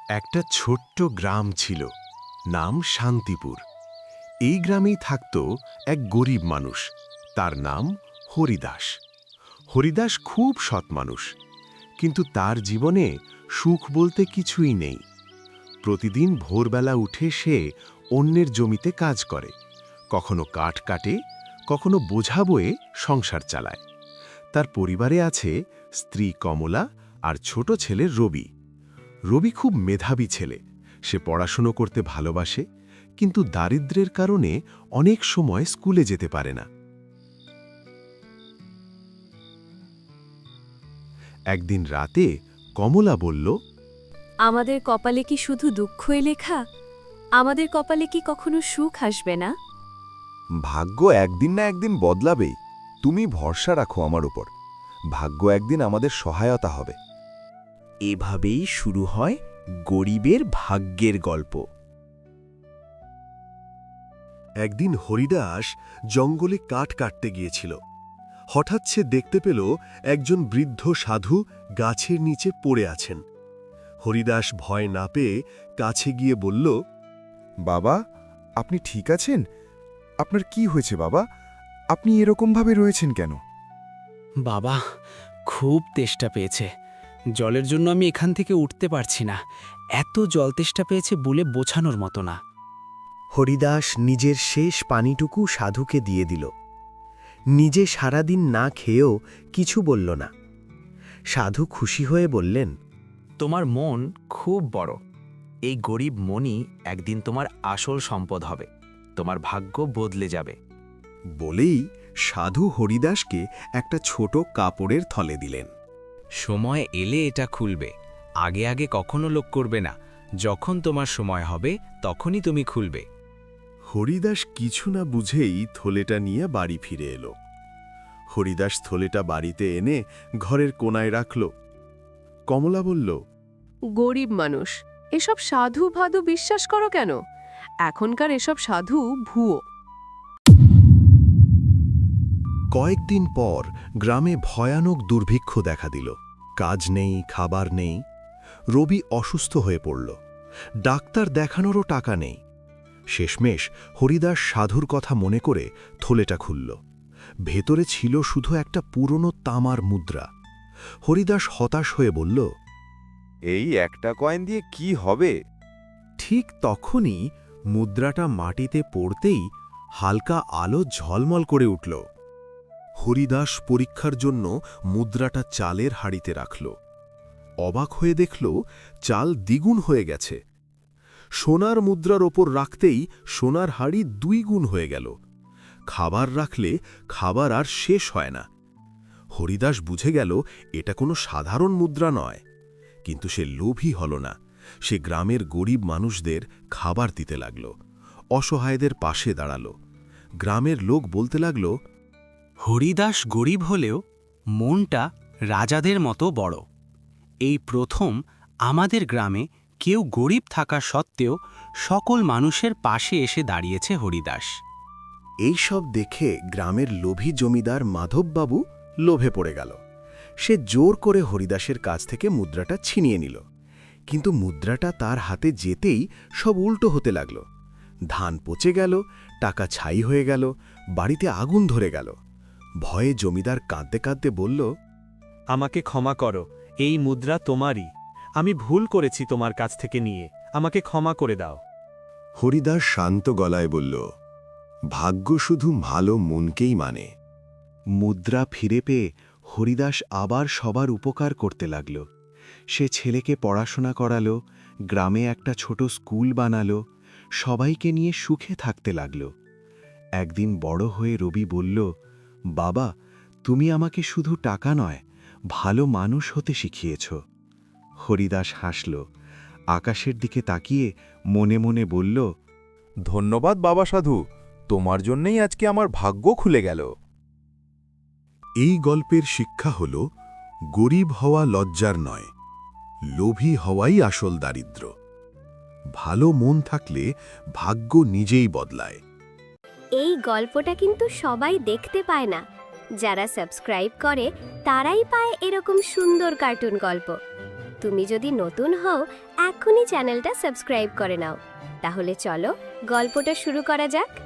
একটা ছোট্ট গ্রাম ছিল, নাম শান্তিপুর। এই গ্রামেই থাকত এক গরিব মানুষ, তার নাম হরিদাস। হরিদাস খুব সৎ মানুষ, কিন্তু তার জীবনে সুখ বলতে কিছুই নেই। প্রতিদিন ভোরবেলা উঠে সে অন্যের জমিতে কাজ করে, কখনো কাঠ কাটে, কখনো বোঝা বয়ে সংসার চালায়। তার পরিবারে আছে স্ত্রী কমলা আর ছোট ছেলে রবি। রবি খুব মেধাবী ছেলে, সে পড়াশুনো করতে ভালোবাসে, কিন্তু দারিদ্র্যের কারণে অনেক সময় স্কুলে যেতে পারে না। একদিন রাতে কমলা বলল, আমাদের কপালে কি শুধু দুঃখই লেখা? আমাদের কপালে কি কখনো সুখ আসবে না? ভাগ্য একদিন না একদিন বদলাবেই। তুমি ভরসা রাখো আমার উপর। ভাগ্য একদিন আমাদের সহায়তা হবে। এভাবেই শুরু হয় গরিবের ভাগ্যের গল্প। একদিন হরিদাস জঙ্গলে কাঠ কাটতে গিয়েছিল। হঠাৎ সে দেখতে পেল একজন বৃদ্ধ সাধু গাছের নিচে পড়ে আছেন। হরিদাস ভয় না পেয়ে কাছে গিয়ে বলল, বাবা, আপনি ঠিক আছেন? আপনার কি হয়েছে বাবা? আপনি এরকমভাবে রয়েছেন কেন? বাবা, খুব তেষ্টা পেয়েছে। জলের জন্য আমি এখান থেকে উঠতে পারছি না। এত জল তেষ্টা পেয়েছে বলে বোঝানোর মতো না। হরিদাস নিজের শেষ পানিটুকু সাধুকে দিয়ে দিল। নিজে সারাদিন না খেয়েও কিছু বলল না। সাধু খুশি হয়ে বললেন, তোমার মন খুব বড়। এই গরিব মনই একদিন তোমার আসল সম্পদ হবে। তোমার ভাগ্য বদলে যাবে। বলেই সাধু হরিদাসকে একটা ছোট কাপড়ের থলে দিলেন। সময় এলে এটা খুলবে। আগে আগে কখনো লোক করবে না। যখন তোমার সময় হবে তখনই তুমি খুলবে। হরিদাস কিছু না বুঝেই থলেটা নিয়ে বাড়ি ফিরে এলো। হরিদাস থলেটা বাড়িতে এনে ঘরের কোনায় রাখল। কমলা বলল, গরিব মানুষ, এসব সাধু ভাদু বিশ্বাস করো কেন? এখনকার এসব সাধু ভুয়ো। কয়েকদিন পর গ্রামে ভয়ানক দুর্ভিক্ষ দেখা দিল। কাজ নেই, খাবার নেই। রবি অসুস্থ হয়ে পড়ল। ডাক্তার দেখানোরও টাকা নেই। শেষমেশ হরিদাস সাধুর কথা মনে করে থলেটা খুলল। ভেতরে ছিল শুধু একটা পুরনো তামার মুদ্রা। হরিদাস হতাশ হয়ে বলল, এই একটা কয়েন দিয়ে কি হবে? ঠিক তখনই মুদ্রাটা মাটিতে পড়তেই হালকা আলো ঝলমল করে উঠল। হরিদাস পরীক্ষার জন্য মুদ্রাটা চালের হাঁড়িতে রাখল। অবাক হয়ে দেখল চাল দ্বিগুণ হয়ে গেছে। সোনার মুদ্রার ওপর রাখতেই সোনার হাঁড়ি 2 গুণ হয়ে গেল। খাবার রাখলে খাবার আর শেষ হয় না। হরিদাস বুঝে গেল এটা কোনো সাধারণ মুদ্রা নয়। কিন্তু সে লোভী হল না। সে গ্রামের গরিব মানুষদের খাবার দিতে লাগল, অসহায়দের পাশে দাঁড়াল। গ্রামের লোক বলতে লাগল, হরিদাস গরিব হলেও মনটা রাজাদের মতো বড়। এই প্রথম আমাদের গ্রামে কেউ গরিব থাকা সত্ত্বেও সকল মানুষের পাশে এসে দাঁড়িয়েছে হরিদাস। এই সব দেখে গ্রামের লোভী জমিদার মাধববাবু লোভে পড়ে গেল। সে জোর করে হরিদাসের কাছ থেকে মুদ্রাটা ছিনিয়ে নিল। কিন্তু মুদ্রাটা তার হাতে যেতেই সব উল্টো হতে লাগল। ধান পচে গেল, টাকা ছাই হয়ে গেল, বাড়িতে আগুন ধরে গেল। ভয়ে জমিদার কাঁদতে কাঁদতে বলল, আমাকে ক্ষমা করো, এই মুদ্রা তোমারই। আমি ভুল করেছি তোমার কাছ থেকে নিয়ে, আমাকে ক্ষমা করে দাও। হরিদাস শান্ত গলায় বলল, ভাগ্য শুধু ভালো মনকেই মানে। মুদ্রা ফিরে পেয়ে হরিদাস আবার সবার উপকার করতে লাগল। সে ছেলেকে পড়াশোনা করালো, গ্রামে একটা ছোট স্কুল বানালো, সবাইকে নিয়ে সুখে থাকতে লাগল। একদিন বড় হয়ে রবি বলল, বাবা, তুমি আমাকে শুধু টাকা নয়, ভালো মানুষ হতে শিখিয়েছ। হরিদাস হাসল, আকাশের দিকে তাকিয়ে মনে মনে বলল, ধন্যবাদ বাবা সাধু, তোমার জন্যই আজকে আমার ভাগ্য খুলে গেল। এই গল্পের শিক্ষা হল, গরিব হওয়া লজ্জার নয়, লোভী হওয়াই আসল দারিদ্র। ভালো মন থাকলে ভাগ্য নিজেই বদলায়। এই গল্পটা কিন্তু সবাই দেখতে পায় না। যারা সাবস্ক্রাইব করে তারাই পায় এরকম সুন্দর কার্টুন গল্প। তুমি যদি নতুন হও এখনই চ্যানেলটা সাবস্ক্রাইব করে নাও। তাহলে চলো গল্পটা শুরু করা যাক।